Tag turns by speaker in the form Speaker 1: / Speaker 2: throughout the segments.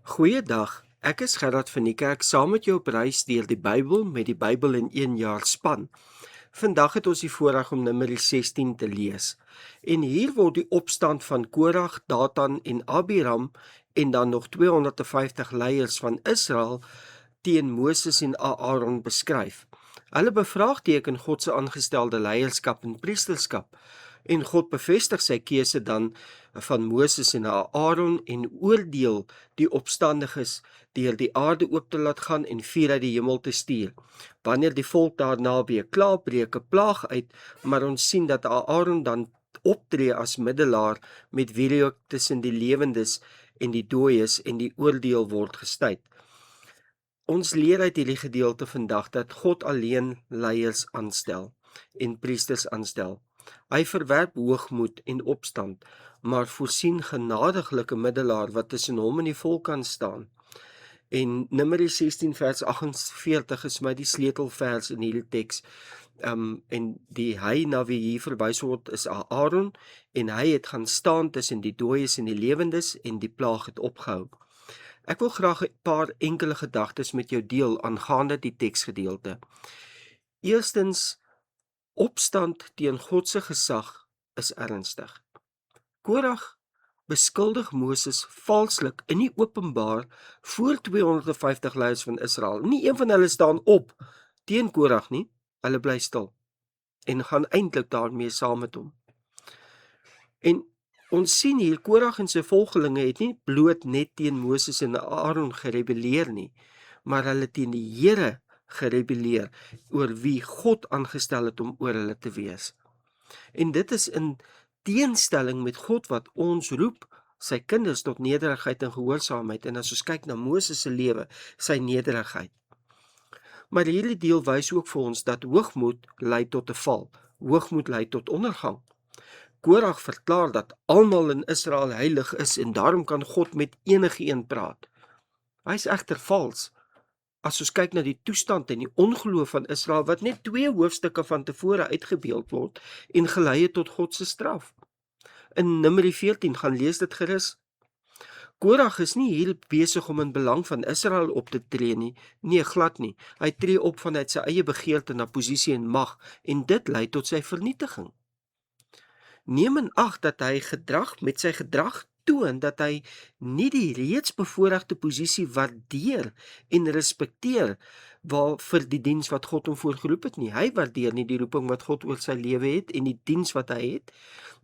Speaker 1: Goeiedag, ek is Gerard van die kerk saam met jou op reis deur die Bybel met die Bybel in 1 jaar span. Vandag het ons die voorreg om Numeri 16 te lees. En hier word die opstand van Korag, Datan en Abiram en dan nog 250 leiers van Israel teen Moses en Aaron beskryf. Hulle bevraagteken God se aangestelde leierskap en priesterskap. En God bevestig sy keuse dan van Moses en Aaron en oordeel die opstandiges deur die aarde oop te laat gaan en vuur uit die hemel te stuur. Wanneer die volk daarna weer klaar, breek 'n plaag uit, maar ons sien dat Aaron dan optree as middelaar met wie die ook tussen die lewendes en die dooies en die oordeel word gestuit. Ons leer uit hierdie gedeelte vandag dat God alleen leiers aanstel en priesters aanstel. Hy verwerp hoogmoed en opstand, maar voorsien genadiglik 'n middelaar wat tussen hom en die volk kan staan. En Numeri 16 vers 48 is my die sleutelvers in hierdie teks. En die hy na wie hier verwys word is Aaron, en hy het gaan staan tussen die dooies en die lewendes en die plaag het opgehou. Ek wil graag 'n paar enkele gedagtes met jou deel aangaande die teksgedeelte. Eerstens, opstand teen God se gesag is ernstig. Korag beskuldig Moses valslik in die openbaar voor 250 leiers van Israel. Nie een van hulle staan op teen Korag nie, hulle bly stil en gaan eintlik daarmee saam met hom. En ons sien hier Korag en sy volgelinge het nie bloot net teen Moses en Aaron gerebelleer nie, maar hulle teen die Here gerebelleer oor wie God aangestel het om oor hulle te wees. En dit is in teenstelling met God wat ons roep, sy kinders tot nederigheid en gehoorsaamheid, en as ons kyk na Moses se lewe, sy nederigheid. Maar hierdie deel wys ook vir ons dat hoogmoed lei tot 'n val, hoogmoed lei tot ondergang. Korag verklaar dat almal in Israel heilig is en daarom kan God met enige een praat. Hy is egter vals. As ons kyk na die toestand en die ongeloof van Israel wat net 2 hoofstukke van tevore uitgebeeld word en gelei het tot God se straf. In Numeri 14 gaan lees dit gerus. Korag is nie hier besig om in belang van Israel op te tree nie, nee glad nie. Hy tree op vanuit sy eie begeerte na posisie en mag en dit lei tot sy vernietiging. Neem in ag dat hy met sy gedrag toon dat hy nie die reeds bevoorregte posisie waardeer en respekteer vir die diens wat God hom voorgeroep het nie. Hy waardeer nie die roeping wat God oor sy lewe het en die diens wat hy het.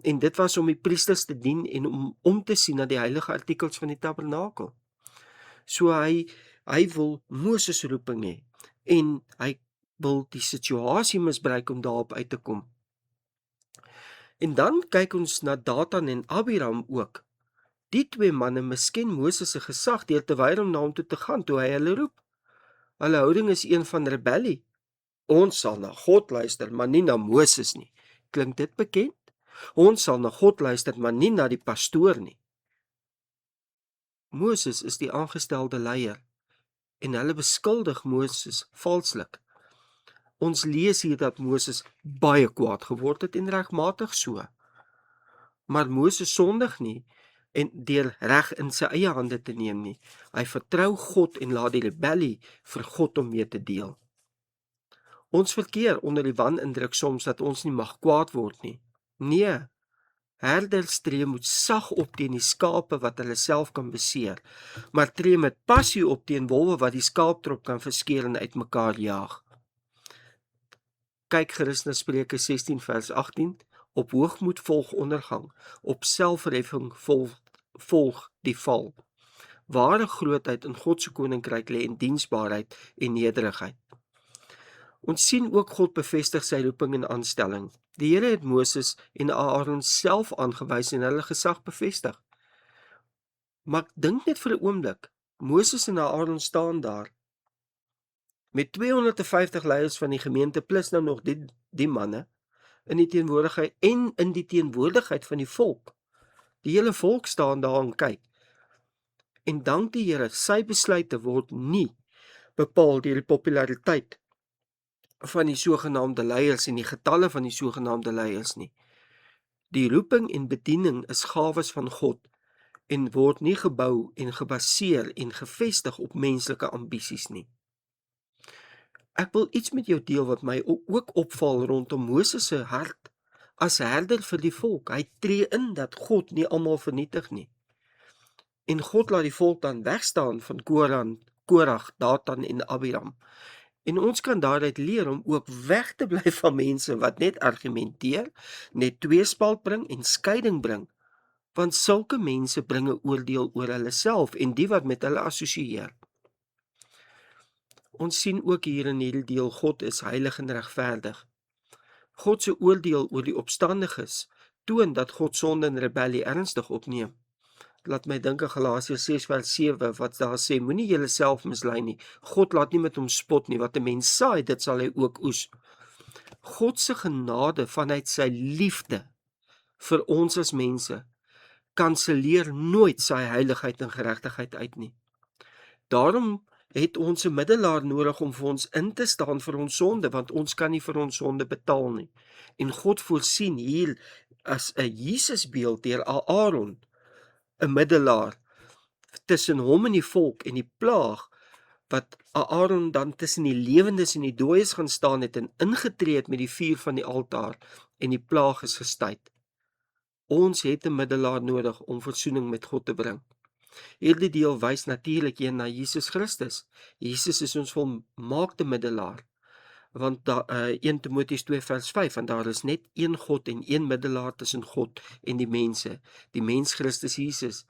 Speaker 1: En dit was om die priesters te dien en om te sien na die heilige artikels van die tabernakel. So hy wil Moses se roeping hê en hy wil die situasie misbruik om daarop uit te kom. En dan kyk ons na Datan en Abiram ook. Die 2 manne misken Moses se gesag deur te weier om na hom toe te gaan toe hy hulle roep. Hulle houding is een van rebellie. Ons sal na God luister, maar nie na Moses nie. Klink dit bekend? Ons sal na God luister, maar nie na die pastoor nie. Moses is die aangestelde leier en hulle beskuldig Moses valslik. Ons lees hier dat Moses baie kwaad geword het en regmatig so. Maar Moses sondig nie en deur reg in sy eie hande te neem nie. Hy vertrou God en laat die rebellie vir God om mee te deel. Ons verkeer onder die wanindruk soms dat ons nie mag kwaad word nie. Nee, herders tree moet sag op teen die skape wat hulle self kan beseer, maar tree met passie op teen wolwe wat die skaaptrop kan verskeur en uitmekaar jaag. Kyk gerus na Spreuke 16 vers 18, op hoogmoed volg ondergang, op selfverheffing volg die val. Ware grootheid in God se koninkryk lê in diensbaarheid en nederigheid. Ons sien ook God bevestig sy roeping en aanstelling. Die Here het Moses en Aaron self aangewys en hulle gesag bevestig. Maar dink net vir 'n oomblik, Moses en Aaron staan daar met 250 leiers van die gemeente plus nou nog die manne in die teenwoordigheid van die volk. Die hele volk staan daar en kyk. En dank die Here, sy besluite word nie bepaal deur die populariteit van die sogenaamde leiers en die getalle van die sogenaamde leiers nie. Die roeping en bediening is gawes van God en word nie gebou en gebaseer en gevestig op menslike ambisies nie. Ek wil iets met jou deel wat my ook opval rondom Moses se hart as herder vir die volk. Hy tree in dat God nie almal vernietig nie. En God laat die volk dan wegstaan van Korag, Datan en Abiram. En ons kan daaruit leer om ook weg te bly van mense wat net argumenteer, net tweespalt bring en skeiding bring. Want sulke mense bring 'n oordeel oor hulle self en die wat met hulle assosieer. Ons sien ook hier in hierdie deel, God is heilig en regverdig. God se oordeel oor die opstandiges toon dat God sonde en rebellie ernstig opneem. Laat my dink aan Galasiërs 6 vers 7 wat daar sê, moenie julleself mislei nie. God laat nie met hom spot nie, wat 'n mens saai, dit sal hy ook oes. God se genade vanuit sy liefde vir ons as mense kanselleer nooit sy heiligheid en geregtigheid uit nie. Daarom het ons 'n middelaar nodig om vir ons in te staan vir ons sonde, want ons kan nie vir ons sonde betaal nie. En God voorsien hier as 'n Jesusbeeld deur Aaron, 'n middelaar tussen hom en die volk en die plaag wat Aaron dan tussen die lewendes en die dooies gaan staan het en ingetree het met die vuur van die altaar en die plaag is gestuit. Ons het 'n middelaar nodig om versoening met God te bring. Hierdie deel wys natuurlik na Jesus Christus. Jesus is ons volmaakte middelaar. Want 1 Timoteus 2 vers 5, want daar is net een God en een middelaar tussen God en die mense, die mens Christus Jesus.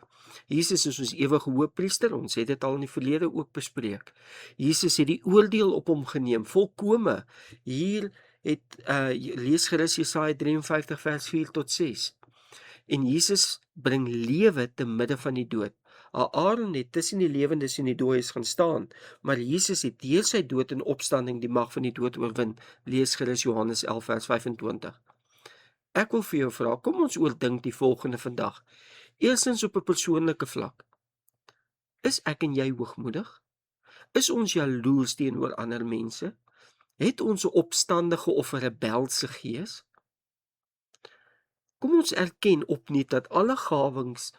Speaker 1: Jesus is ons ewige hoëpriester, ons het dit al in die verlede ook bespreek. Jesus het die oordeel op hom geneem, volkome. Hier het lees gerus Jesaja 53 vers 4 tot 6. En Jesus bring lewe te midde van die dood. Aaron het tussen die lewendes en die dooies gaan staan, maar Jesus het deur sy dood en opstanding die mag van die dood oorwin. Lees gerus Johannes 11 vers 25. Ek wil vir jou vra, kom ons oordink die volgende vandag. Eerstens op 'n persoonlike vlak. Is ek en jy hoogmoedig? Is ons jaloers teenoor ander mense? Het ons 'n opstandige of 'n rebelse gees? Kom ons erken opnuut dat alle gawes,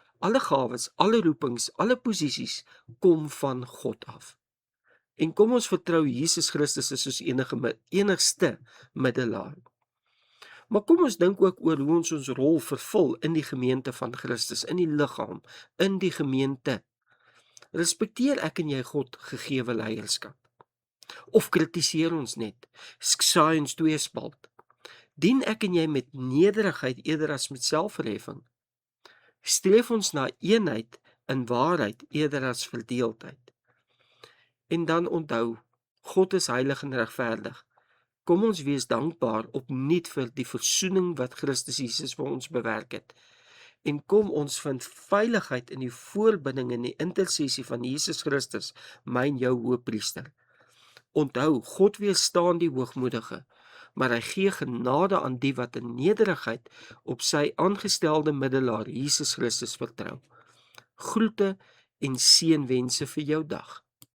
Speaker 1: alle roepings, alle posisies kom van God af. En kom ons vertrou Jesus Christus as ons enigste middelaar. Maar kom ons dink ook oor hoe ons rol vervul in die gemeente van Christus, in die liggaam, in die gemeente. Respekteer ek en jy God gegewe leierskap? Of kritiseer ons net? Saai ons tweespalt? Dien ek en jy met nederigheid eerder as met selfverheffing? Streef ons na eenheid in waarheid eerder as verdeeldheid? En dan onthou, God is heilig en regverdig. Kom ons wees dankbaar opnuut vir die versoening wat Christus Jesus vir ons bewerk het. En kom ons vind veiligheid in die voorbinding en die intersessie van Jesus Christus, my en jou hoëpriester. Onthou, God weerstaan die hoogmoedige, maar hy gee genade aan die wat in nederigheid op sy aangestelde middelaar Jesus Christus vertrou. Groete en seënwense vir jou dag.